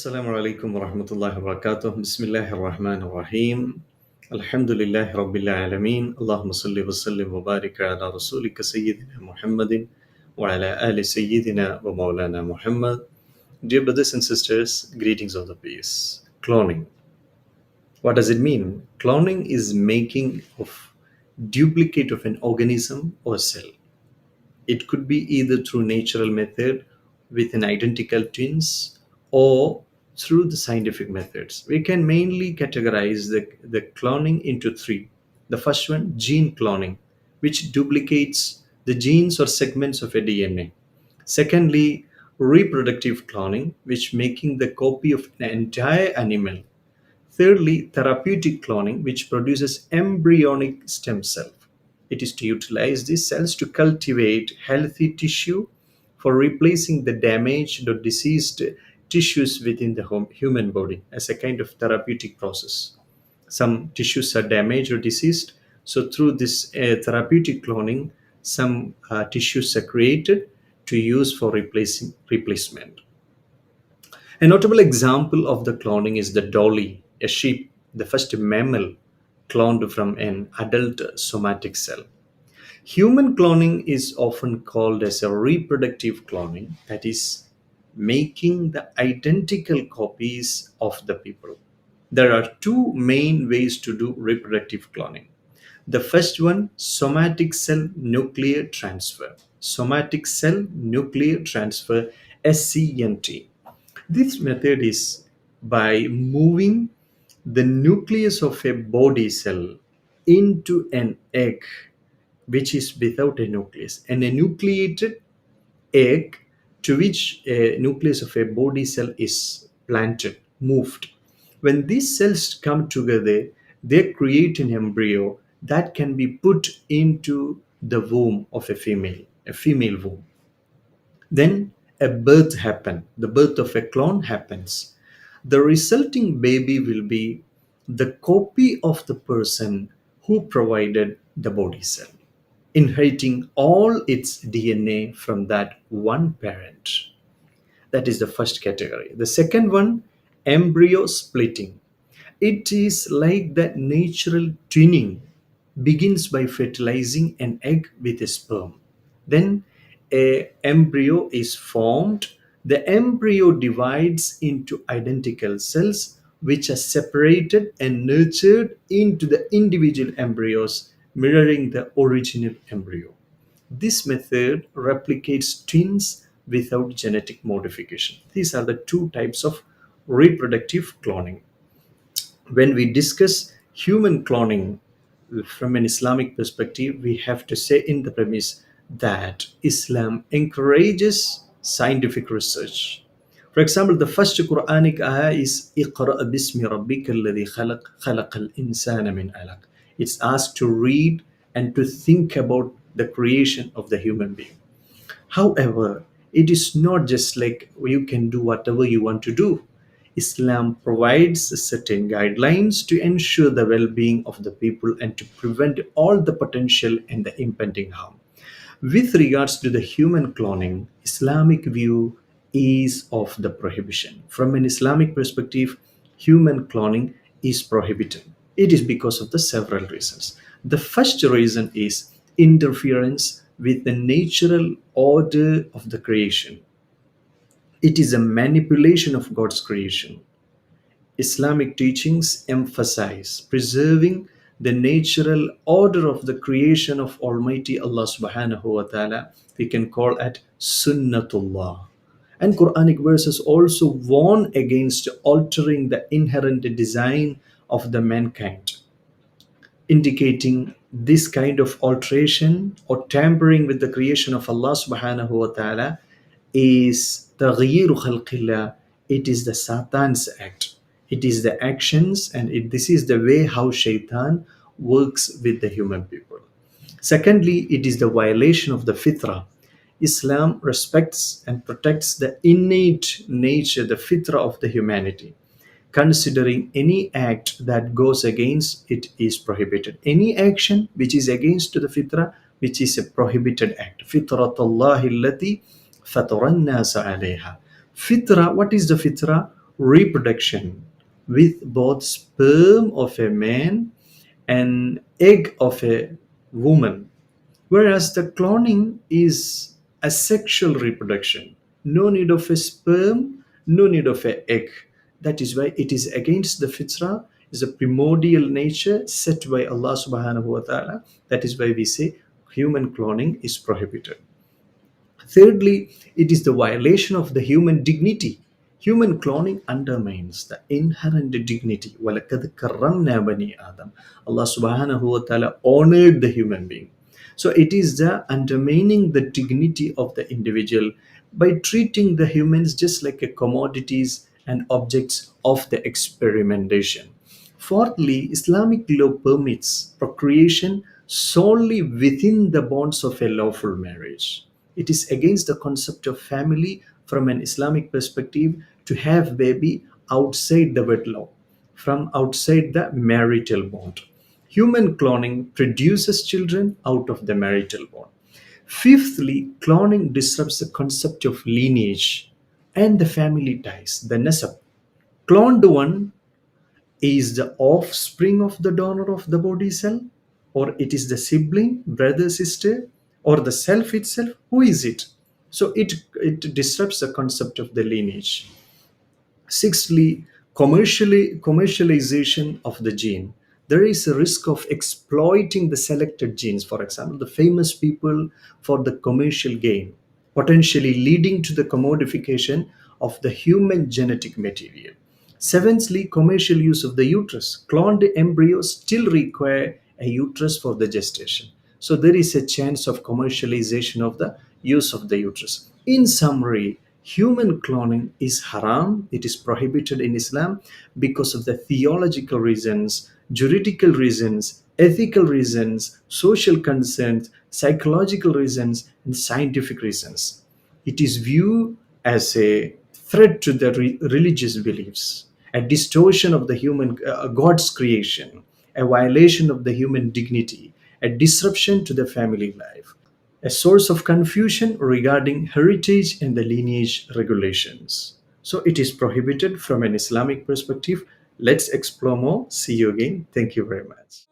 Assalamu alaikum wa rahmatullahi wa barakatuh. Bismillahir Rahmanir Rahim. Alhamdulillahi Rabbil Alameen. Allahumma salli wa sallim wa barik ala Rasulika Sayyidina Muhammadin wa ala ali Sayyidina wa Maulana Muhammad. Dear brothers and sisters, greetings of the peace. Cloning. What does it mean? Cloning is making of duplicate of an organism or cell. It could be either through natural method with an identical twins or through the scientific methods. We can mainly categorize the cloning into three. The first one, gene cloning, which duplicates the genes or segments of a DNA. Secondly, reproductive cloning, which making the copy of an entire animal. Thirdly, therapeutic cloning, which produces embryonic stem cell. It is to utilize these cells to cultivate healthy tissue for replacing the damaged or diseased tissues within the human body as a kind of therapeutic process. Some tissues are damaged or diseased, so through this therapeutic cloning, some tissues are created to use for replacement. A notable example of the cloning is the dolly, a sheep, the first mammal cloned from an adult somatic cell. Human cloning is often called as a reproductive cloning, that is, making the identical copies of the people. There are two main ways to do reproductive cloning. The first one, somatic cell nuclear transfer. Somatic cell nuclear transfer, SCNT. This method is by moving the nucleus of a body cell into an egg which is without a nucleus, and a nucleated egg to which a nucleus of a body cell is planted, moved. When these cells come together, they create an embryo that can be put into the womb of a female womb. Then a birth happens, the birth of a clone happens. The resulting baby will be the copy of the person who provided the body cell, inheriting all its DNA from that one parent. That is the first category. The second one, embryo splitting. It is like that natural twinning begins by fertilizing an egg with a sperm. Then a embryo is formed. The embryo divides into identical cells which are separated and nurtured into the individual embryos mirroring the original embryo. This method replicates twins without genetic modification. These are the two types of reproductive cloning. When we discuss human cloning from an Islamic perspective, we have to say in the premise that Islam encourages scientific research. For example, the first Quranic ayah is Iqra bismi rabbika alladhi khalaq khalaqal insana min alaq. It's asked to read and to think about the creation of the human being. However, it is not just like you can do whatever you want to do. Islam provides certain guidelines to ensure the well being of the people and to prevent all the potential and the impending harm. With regards to the human cloning, Islamic view is of the prohibition. From an Islamic perspective, human cloning is prohibited. It is because of the several reasons. The first reason is interference with the natural order of the creation. It is a manipulation of God's creation. Islamic teachings emphasize preserving the natural order of the creation of Almighty Allah subhanahu wa ta'ala. We can call it Sunnatullah. And Quranic verses also warn against altering the inherent design of the mankind, indicating this kind of alteration or tampering with the creation of Allah subhanahu wa ta'ala is taghyiru khalqillah. It is the Satan's act. It is the actions, and this is the way how shaitan works with the human people. Secondly, it is the violation of the fitrah. Islam respects and protects the innate nature, the fitrah of the humanity. Considering any act that goes against it is prohibited. Any action which is against the fitrah, which is a prohibited act. Fitratallahi allati fatarannas alayha. Fitra, what is the fitra? reproduction with both sperm of a man and egg of a woman, whereas the cloning is asexual reproduction. No need of a sperm, no need of an egg. That is why it is against the fitra, is a primordial nature set by Allah subhanahu wa ta'ala. That is why we say human cloning is prohibited. Thirdly, it is the violation of the human dignity. Human cloning undermines the inherent dignity. وَلَقَدْ كَرَّمْنَا بَنِي Adam. Allah subhanahu wa ta'ala honored the human being. So it is the undermining the dignity of the individual by treating the humans just like a commodities and objects of the experimentation. Fourthly, Islamic law permits procreation solely within the bonds of a lawful marriage. It is against the concept of family from an Islamic perspective to have baby outside the wedlock, from outside the marital bond. Human cloning produces children out of the marital bond. Fifthly, cloning disrupts the concept of lineage and the family ties, the nasab. Cloned one is the offspring of the donor of the body cell, or it is the sibling, brother, sister, or the self itself. Who is it? So it disrupts the concept of the lineage. Sixthly, commercialization of the gene. There is a risk of exploiting the selected genes, for example, the famous people for the commercial gain, potentially leading to the commodification of the human genetic material. Seventhly, commercial use of the uterus. Cloned embryos still require a uterus for the gestation. So there is a chance of commercialization of the use of the uterus. In summary, human cloning is haram, it is prohibited in Islam because of the theological reasons, juridical reasons, ethical reasons, social concerns, psychological reasons, and scientific reasons. It is viewed as a threat to the religious beliefs, a distortion of the human God's creation, a violation of the human dignity, a disruption to the family life, a source of confusion regarding heritage and the lineage regulations. So it is prohibited from an Islamic perspective. Let's explore more. See you again. Thank you very much.